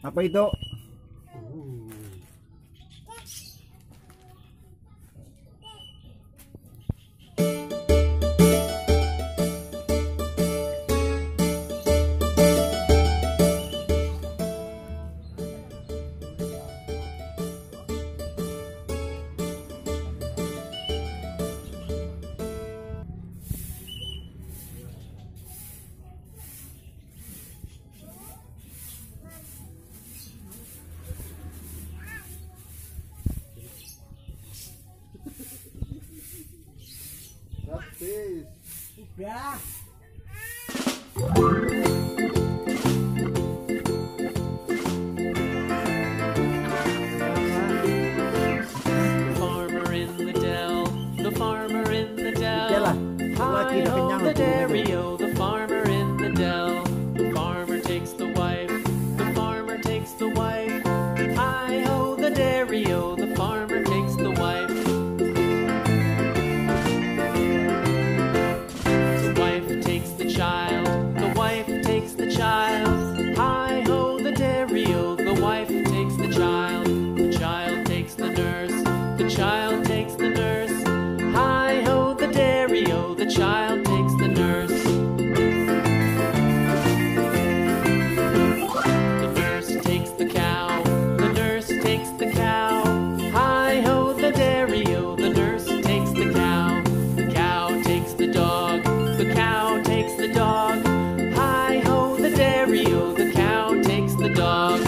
Apa itu? Udah. Farmer in the dell, the farmer in the dell. Yalah, lagi Hi udah ho kenyang the loh, turun itu. dairy-o, the farmer in the dell. The farmer takes the wife, the farmer takes the wife. Hi ho the dairy-o, the farmer takes the wife. The wife takes the child, the wife takes the child. Hi ho the dairy-o, the wife takes the child. The child takes the nurse, the child takes the nurse. Hi ho the dairy-o, the child takes the nurse. The nurse takes the cow, the nurse takes the cow. Hi ho the dairy-o, the nurse takes the cow. The cow takes the dog, the cow takes the dog. Hi ho the dairy-o, the cow takes the dog.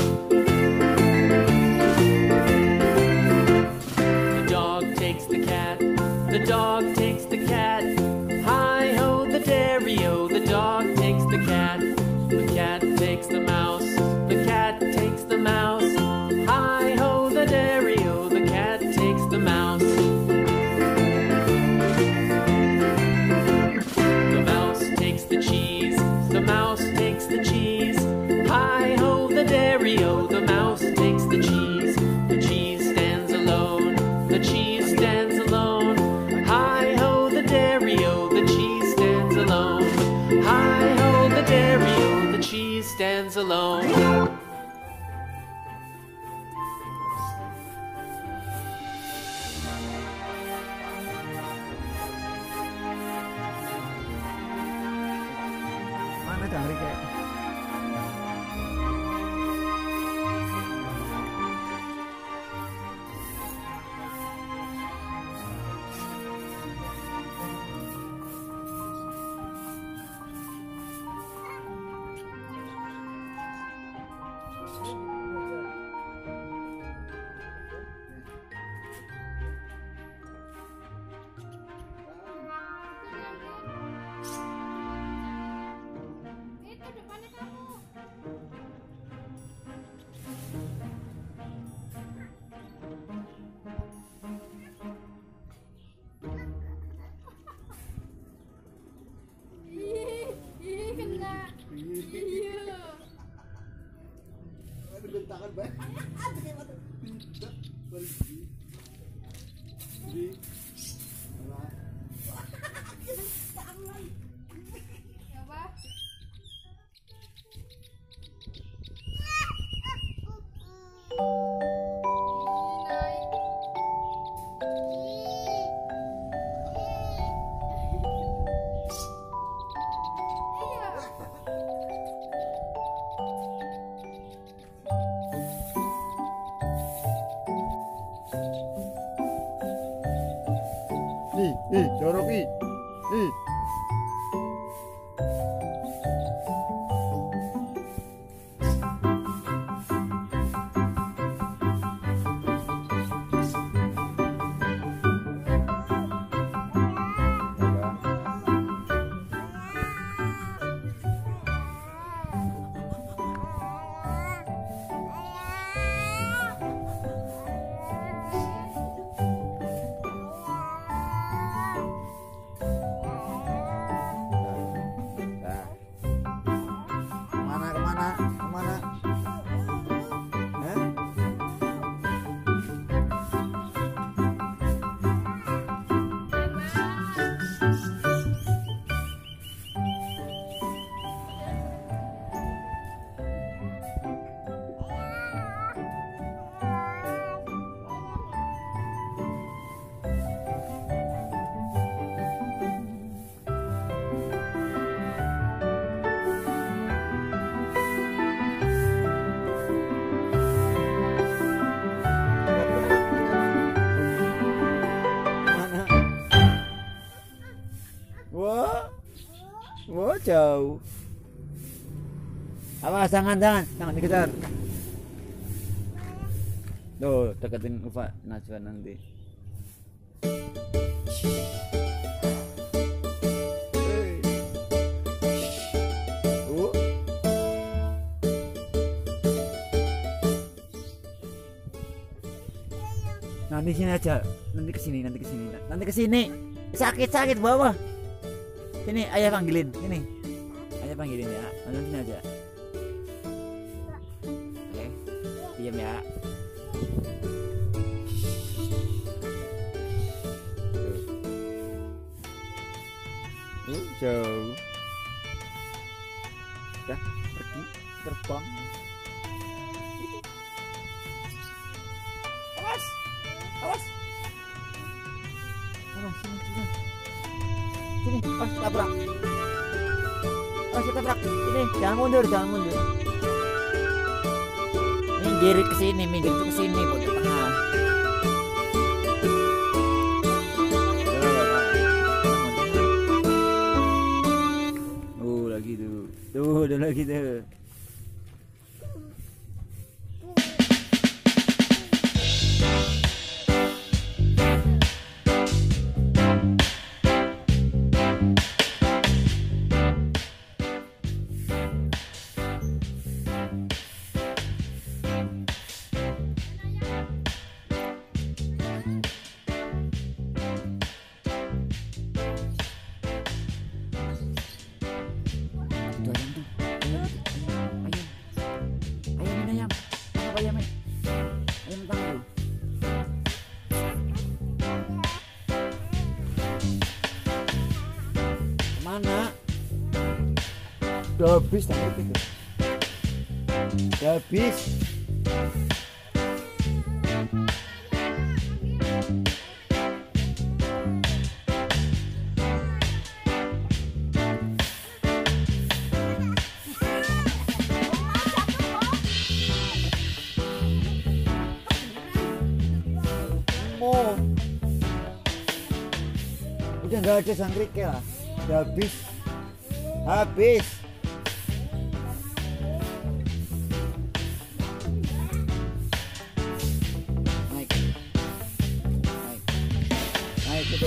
The dog takes the cat, the dog takes the cat. Hi ho the dairy-o, the dog takes the cat. The cat takes the mouse, the cat takes the mouse. Hi ho the dairy-o, the cat takes the mouse. The mouse takes the cheese, the mouse takes the cheese. Hi ho the dairy-o, the mouse takes the cheese. The cheese stands alone, the cheese stands alone. Hi ho the dairy-o, the cheese stands alone. Hi ho the dairy-o, the cheese stands alone. Mana cari kayak? Itu depannya kamu. Ih, kena. Iya. Ada bentakan banyak. Apa? Ih, naik. Iya. Jorok ih. jauh. Awas, jangan dikejar. Tuh, deketin Ufa Najwa nanti. Nanti sini aja, nanti kesini. Sakit bawah. Sini, ayah panggilin, ya. Nanti sini aja. Oke, diam ya. Jauh. Dah pergi terbang. Awas. Sini, pas tabrak. Sini, jangan mundur. Minggir ke sini, buat ke tengah. Udah lagi tuh. Mana? Udah habis tadi itu. Udah habis. Udah nggak ada sangkriknya lah. Udah habis. Naik gitu.